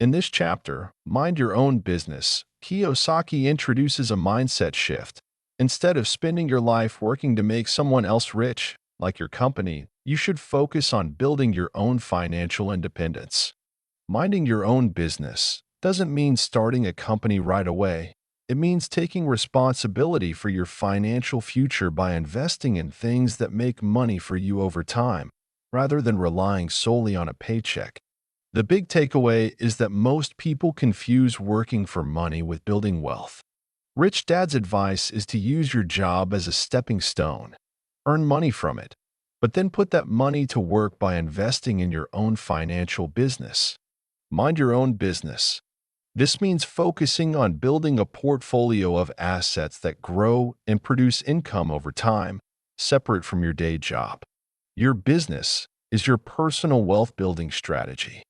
In this chapter, Mind Your Own Business, Kiyosaki introduces a mindset shift. Instead of spending your life working to make someone else rich, like your company, you should focus on building your own financial independence. Minding your own business doesn't mean starting a company right away. It means taking responsibility for your financial future by investing in things that make money for you over time, rather than relying solely on a paycheck. The big takeaway is that most people confuse working for money with building wealth. Rich Dad's advice is to use your job as a stepping stone. Earn money from it, but then put that money to work by investing in your own financial business. Mind your own business. This means focusing on building a portfolio of assets that grow and produce income over time, separate from your day job. Your business is your personal wealth building strategy.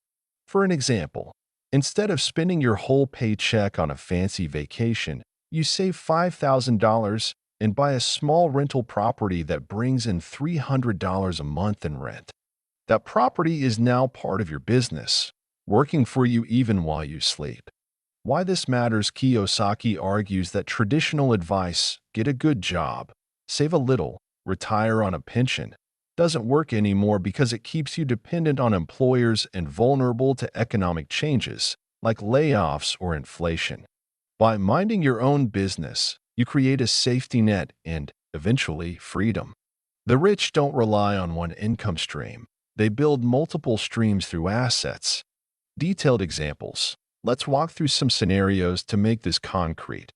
For an example, instead of spending your whole paycheck on a fancy vacation, you save $5,000 and buy a small rental property that brings in $300 a month in rent. That property is now part of your business, working for you even while you sleep. Why this matters: Kiyosaki argues that traditional advice, get a good job, save a little, retire on a pension, doesn't work anymore because it keeps you dependent on employers and vulnerable to economic changes, like layoffs or inflation. By minding your own business, you create a safety net and, eventually, freedom. The rich don't rely on one income stream. They build multiple streams through assets. Detailed examples. Let's walk through some scenarios to make this concrete.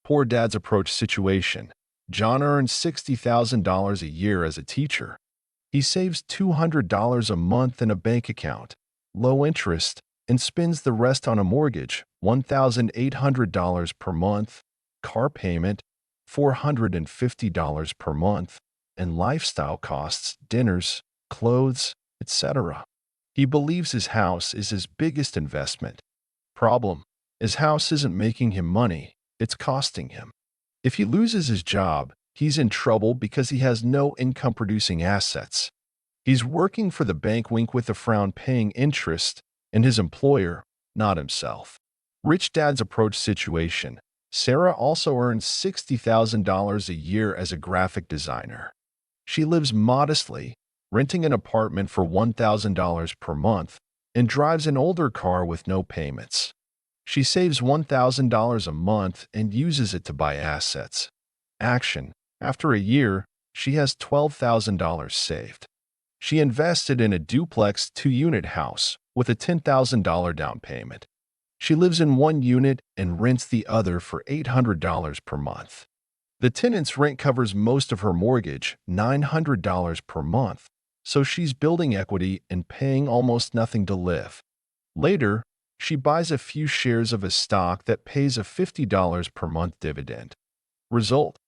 Poor Dad's approach situation. John earns $60,000 a year as a teacher. He saves $200 a month in a bank account, low interest, and spends the rest on a mortgage, $1,800 per month, car payment, $450 per month, and lifestyle costs, dinners, clothes, etc. He believes his house is his biggest investment. Problem: his house isn't making him money, it's costing him. If he loses his job, he's in trouble because he has no income-producing assets. He's working for the bank, wink with a frown, paying interest, and his employer, not himself. Rich Dad's approach situation. Sarah also earns $60,000 a year as a graphic designer. She lives modestly, renting an apartment for $1,000 per month, and drives an older car with no payments. She saves $1,000 a month and uses it to buy assets. Action. After a year, she has $12,000 saved. She invested in a duplex 2-unit house with a $10,000 down payment. She lives in one unit and rents the other for $800 per month. The tenant's rent covers most of her mortgage, $900 per month, so she's building equity and paying almost nothing to live. Later, she buys a few shares of a stock that pays a $50 per month dividend. Result: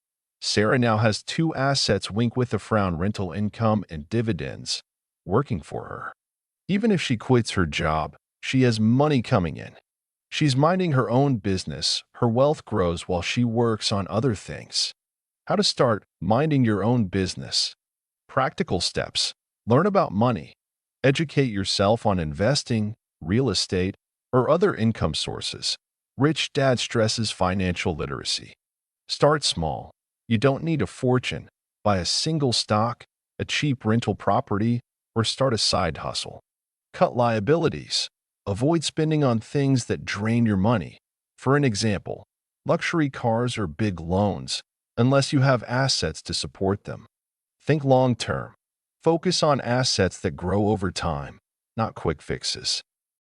Sarah now has two assets, wink with a frown, rental income and dividends, working for her. Even if she quits her job, she has money coming in. She's minding her own business, her wealth grows while she works on other things. How to start minding your own business. Practical steps. Learn about money. Educate yourself on investing, real estate, or other income sources. Rich Dad stresses financial literacy. Start small. You don't need a fortune. Buy a single stock, a cheap rental property, or start a side hustle. Cut liabilities. Avoid spending on things that drain your money. For an example, luxury cars or big loans, unless you have assets to support them. Think long term. Focus on assets that grow over time, not quick fixes.